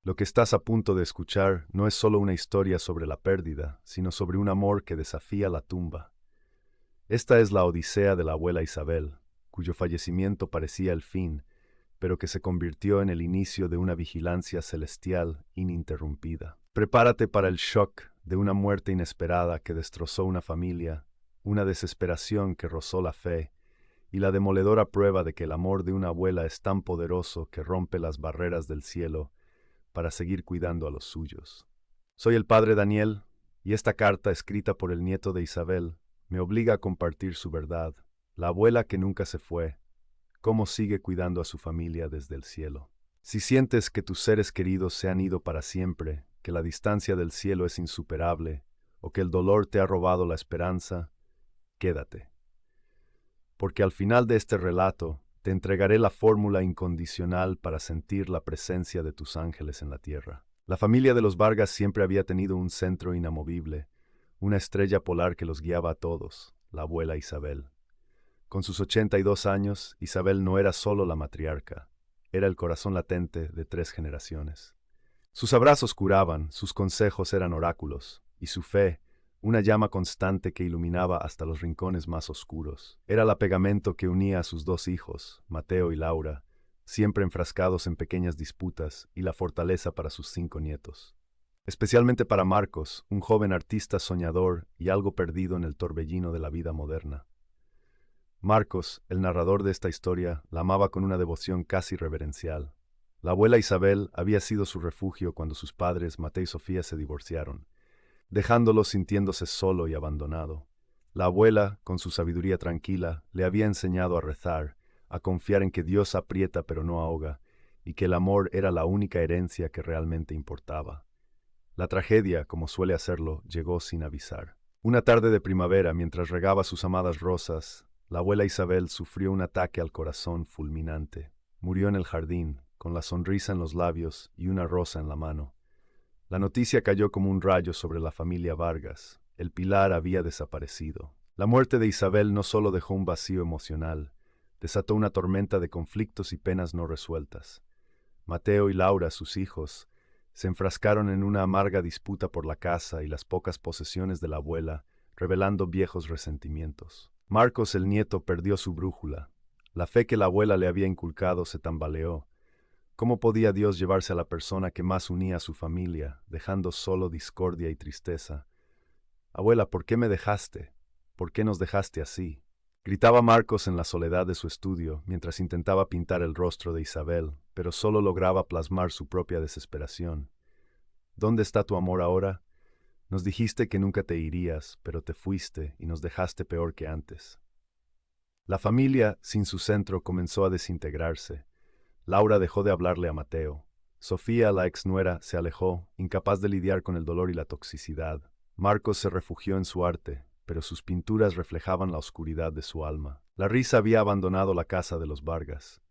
Lo que estás a punto de escuchar no es solo una historia sobre la pérdida, sino sobre un amor que desafía la tumba. Esta es la odisea de la abuela Isabel, cuyo fallecimiento parecía el fin, pero que se convirtió en el inicio de una vigilancia celestial ininterrumpida. Prepárate para el shock de una muerte inesperada que destrozó una familia, una desesperación que rozó la fe, y la demoledora prueba de que el amor de una abuela es tan poderoso que rompe las barreras del cielo para seguir cuidando a los suyos. Soy el padre Daniel, y esta carta, escrita por el nieto de Isabel, me obliga a compartir su verdad, la abuela que nunca se fue, cómo sigue cuidando a su familia desde el cielo. Si sientes que tus seres queridos se han ido para siempre, que la distancia del cielo es insuperable, o que el dolor te ha robado la esperanza, quédate. Porque al final de este relato, te entregaré la fórmula incondicional para sentir la presencia de tus ángeles en la tierra. La familia de los Vargas siempre había tenido un centro inamovible, una estrella polar que los guiaba a todos, la abuela Isabel. Con sus 82 años, Isabel no era solo la matriarca, era el corazón latente de 3 generaciones. Sus abrazos curaban, sus consejos eran oráculos, y su fe, una llama constante que iluminaba hasta los rincones más oscuros. Era el pegamento que unía a sus 2 hijos, Mateo y Laura, siempre enfrascados en pequeñas disputas, y la fortaleza para sus 5 nietos. Especialmente para Marcos, un joven artista soñador y algo perdido en el torbellino de la vida moderna. Marcos, el narrador de esta historia, la amaba con una devoción casi reverencial. La abuela Isabel había sido su refugio cuando sus padres, Mateo y Sofía, se divorciaron, dejándolo sintiéndose solo y abandonado. La abuela, con su sabiduría tranquila, le había enseñado a rezar, a confiar en que Dios aprieta pero no ahoga, y que el amor era la única herencia que realmente importaba. La tragedia, como suele hacerlo, llegó sin avisar. Una tarde de primavera, mientras regaba sus amadas rosas, la abuela Isabel sufrió un ataque al corazón fulminante. Murió en el jardín, con la sonrisa en los labios y una rosa en la mano. La noticia cayó como un rayo sobre la familia Vargas. El pilar había desaparecido. La muerte de Isabel no solo dejó un vacío emocional, desató una tormenta de conflictos y penas no resueltas. Mateo y Laura, sus hijos, se enfrascaron en una amarga disputa por la casa y las pocas posesiones de la abuela, revelando viejos resentimientos. Marcos, el nieto, perdió su brújula. La fe que la abuela le había inculcado se tambaleó. ¿Cómo podía Dios llevarse a la persona que más unía a su familia, dejando solo discordia y tristeza? Abuela, ¿por qué me dejaste? ¿Por qué nos dejaste así? Gritaba Marcos en la soledad de su estudio, mientras intentaba pintar el rostro de Isabel, pero solo lograba plasmar su propia desesperación. ¿Dónde está tu amor ahora? Nos dijiste que nunca te irías, pero te fuiste y nos dejaste peor que antes. La familia, sin su centro, comenzó a desintegrarse. Laura dejó de hablarle a Mateo. Sofía, la exnuera, se alejó, incapaz de lidiar con el dolor y la toxicidad. Marcos se refugió en su arte, pero sus pinturas reflejaban la oscuridad de su alma. La risa había abandonado la casa de los Vargas.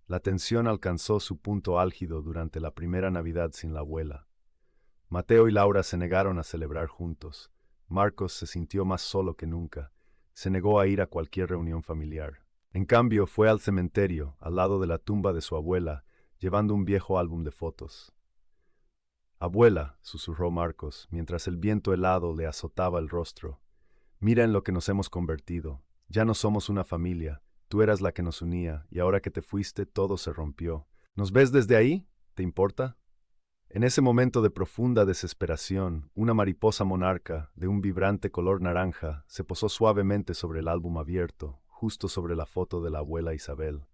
La tensión alcanzó su punto álgido durante la primera Navidad sin la abuela. Mateo y Laura se negaron a celebrar juntos. Marcos se sintió más solo que nunca. Se negó a ir a cualquier reunión familiar. En cambio, fue al cementerio, al lado de la tumba de su abuela, llevando un viejo álbum de fotos. Abuela, susurró Marcos, mientras el viento helado le azotaba el rostro. Mira en lo que nos hemos convertido. Ya no somos una familia. Tú eras la que nos unía, y ahora que te fuiste, todo se rompió. ¿Nos ves desde ahí? ¿Te importa? En ese momento de profunda desesperación, una mariposa monarca, de un vibrante color naranja, se posó suavemente sobre el álbum abierto, justo sobre la foto de la abuela Isabel.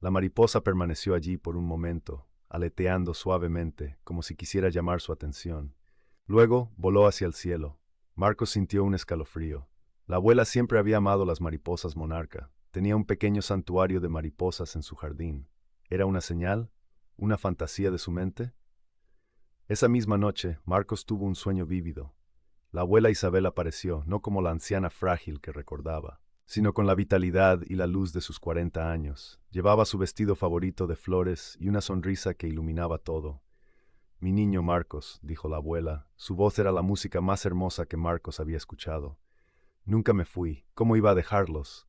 La mariposa permaneció allí por un momento, aleteando suavemente, como si quisiera llamar su atención. Luego voló hacia el cielo. Marcos sintió un escalofrío. La abuela siempre había amado las mariposas monarca. Tenía un pequeño santuario de mariposas en su jardín. ¿Era una señal? ¿Una fantasía de su mente? Esa misma noche, Marcos tuvo un sueño vívido. La abuela Isabel apareció, no como la anciana frágil que recordaba, sino con la vitalidad y la luz de sus 40 años. Llevaba su vestido favorito de flores y una sonrisa que iluminaba todo. Mi niño Marcos, dijo la abuela, su voz era la música más hermosa que Marcos había escuchado. Nunca me fui, ¿cómo iba a dejarlos?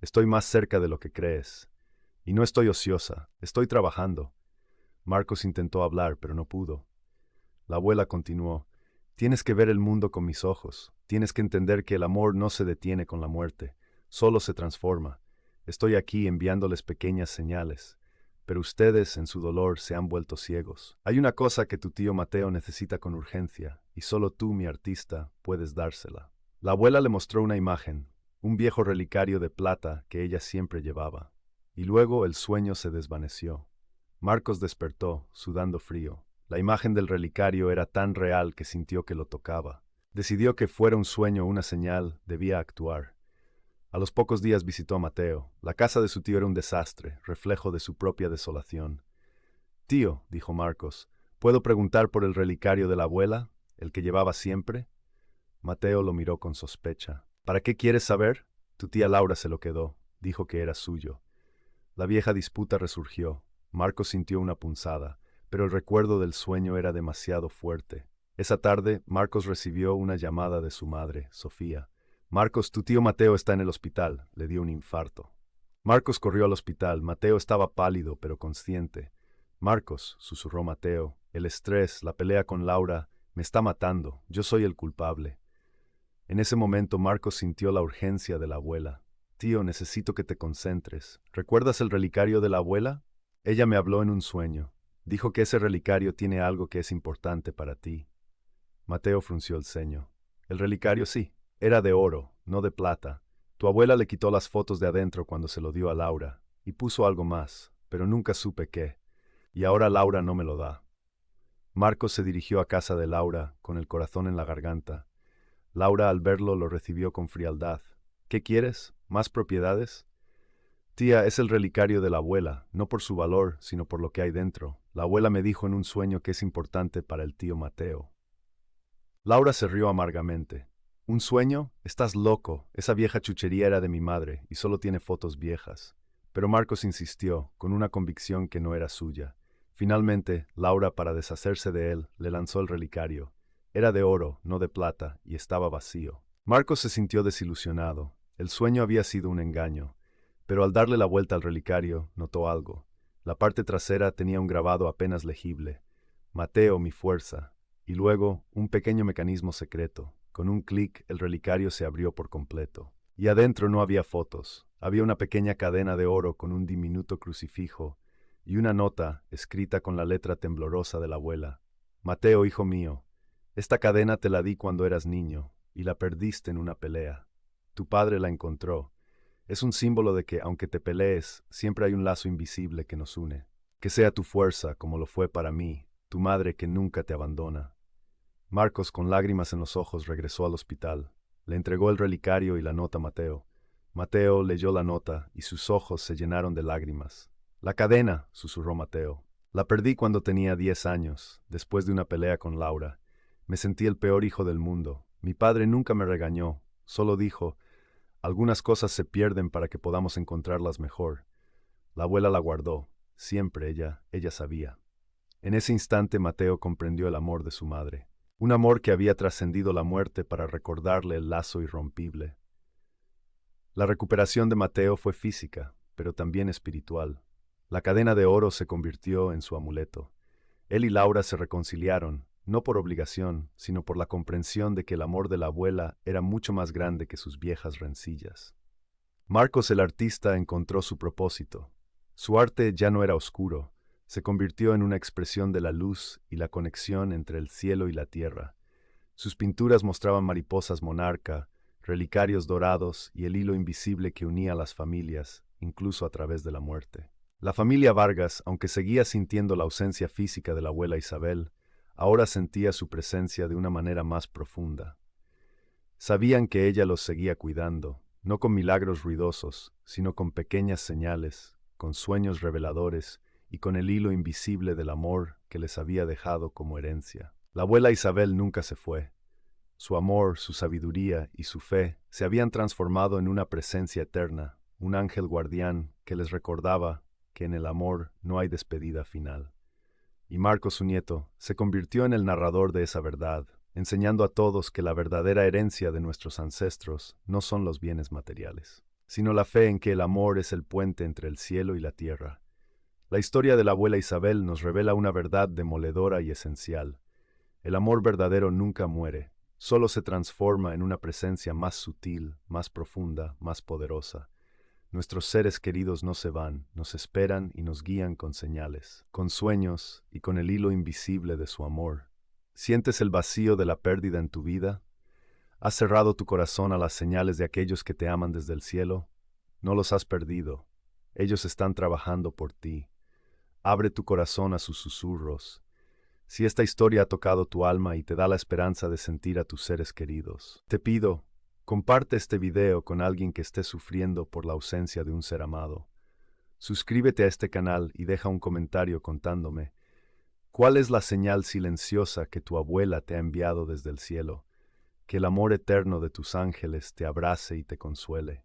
Estoy más cerca de lo que crees. Y no estoy ociosa, estoy trabajando. Marcos intentó hablar, pero no pudo. La abuela continuó: tienes que ver el mundo con mis ojos. Tienes que entender que el amor no se detiene con la muerte, solo se transforma. Estoy aquí enviándoles pequeñas señales, pero ustedes en su dolor se han vuelto ciegos. Hay una cosa que tu tío Mateo necesita con urgencia, y solo tú, mi artista, puedes dársela. La abuela le mostró una imagen, un viejo relicario de plata que ella siempre llevaba. Y luego el sueño se desvaneció. Marcos despertó, sudando frío. La imagen del relicario era tan real que sintió que lo tocaba. Decidió que fuera un sueño o una señal, debía actuar. A los pocos días visitó a Mateo. La casa de su tío era un desastre, reflejo de su propia desolación. Tío, dijo Marcos, ¿puedo preguntar por el relicario de la abuela, el que llevaba siempre? Mateo lo miró con sospecha. ¿Para qué quieres saber? Tu tía Laura se lo quedó. Dijo que era suyo. La vieja disputa resurgió. Marcos sintió una punzada, pero el recuerdo del sueño era demasiado fuerte. Esa tarde, Marcos recibió una llamada de su madre, Sofía. Marcos, tu tío Mateo está en el hospital. Le dio un infarto. Marcos corrió al hospital. Mateo estaba pálido, pero consciente. Marcos, susurró Mateo, el estrés, la pelea con Laura, me está matando. Yo soy el culpable. En ese momento, Marcos sintió la urgencia de la abuela. Tío, necesito que te concentres. ¿Recuerdas el relicario de la abuela? Ella me habló en un sueño. Dijo que ese relicario tiene algo que es importante para ti. Mateo frunció el ceño. El relicario sí, era de oro, no de plata. Tu abuela le quitó las fotos de adentro cuando se lo dio a Laura, y puso algo más, pero nunca supe qué. Y ahora Laura no me lo da. Marcos se dirigió a casa de Laura, con el corazón en la garganta. Laura, al verlo, lo recibió con frialdad. ¿Qué quieres? ¿Más propiedades? Tía, es el relicario de la abuela, no por su valor, sino por lo que hay dentro. La abuela me dijo en un sueño que es importante para el tío Mateo. Laura se rió amargamente. ¿Un sueño? Estás loco. Esa vieja chuchería era de mi madre, y solo tiene fotos viejas. Pero Marcos insistió, con una convicción que no era suya. Finalmente, Laura, para deshacerse de él, le lanzó el relicario. Era de oro, no de plata, y estaba vacío. Marcos se sintió desilusionado. El sueño había sido un engaño. Pero al darle la vuelta al relicario, notó algo. La parte trasera tenía un grabado apenas legible. Mateo, mi fuerza. Y luego, un pequeño mecanismo secreto. Con un clic, el relicario se abrió por completo. Y adentro no había fotos. Había una pequeña cadena de oro con un diminuto crucifijo y una nota escrita con la letra temblorosa de la abuela. Mateo, hijo mío, esta cadena te la di cuando eras niño y la perdiste en una pelea. Tu padre la encontró. Es un símbolo de que, aunque te pelees, siempre hay un lazo invisible que nos une. Que sea tu fuerza, como lo fue para mí, tu madre que nunca te abandona. Marcos, con lágrimas en los ojos, regresó al hospital. Le entregó el relicario y la nota a Mateo. Mateo leyó la nota y sus ojos se llenaron de lágrimas. La cadena, susurró Mateo. La perdí cuando tenía 10 años, después de una pelea con Laura. Me sentí el peor hijo del mundo. Mi padre nunca me regañó, solo dijo: algunas cosas se pierden para que podamos encontrarlas mejor. La abuela la guardó. Siempre ella sabía. En ese instante Mateo comprendió el amor de su madre. Un amor que había trascendido la muerte para recordarle el lazo irrompible. La recuperación de Mateo fue física, pero también espiritual. La cadena de oro se convirtió en su amuleto. Él y Laura se reconciliaron, no por obligación, sino por la comprensión de que el amor de la abuela era mucho más grande que sus viejas rencillas. Marcos el artista encontró su propósito. Su arte ya no era oscuro, se convirtió en una expresión de la luz y la conexión entre el cielo y la tierra. Sus pinturas mostraban mariposas monarca, relicarios dorados y el hilo invisible que unía a las familias, incluso a través de la muerte. La familia Vargas, aunque seguía sintiendo la ausencia física de la abuela Isabel, ahora sentía su presencia de una manera más profunda. Sabían que ella los seguía cuidando, no con milagros ruidosos, sino con pequeñas señales, con sueños reveladores y con el hilo invisible del amor que les había dejado como herencia. La abuela Isabel nunca se fue. Su amor, su sabiduría y su fe se habían transformado en una presencia eterna, un ángel guardián que les recordaba que en el amor no hay despedida final. Y Marcos, su nieto, se convirtió en el narrador de esa verdad, enseñando a todos que la verdadera herencia de nuestros ancestros no son los bienes materiales, sino la fe en que el amor es el puente entre el cielo y la tierra. La historia de la abuela Isabel nos revela una verdad demoledora y esencial. El amor verdadero nunca muere, solo se transforma en una presencia más sutil, más profunda, más poderosa. Nuestros seres queridos no se van, nos esperan y nos guían con señales, con sueños y con el hilo invisible de su amor. ¿Sientes el vacío de la pérdida en tu vida? ¿Has cerrado tu corazón a las señales de aquellos que te aman desde el cielo? No los has perdido. Ellos están trabajando por ti. Abre tu corazón a sus susurros. Si esta historia ha tocado tu alma y te da la esperanza de sentir a tus seres queridos, te pido, comparte este video con alguien que esté sufriendo por la ausencia de un ser amado. Suscríbete a este canal y deja un comentario contándome cuál es la señal silenciosa que tu abuela te ha enviado desde el cielo. Que el amor eterno de tus ángeles te abrace y te consuele.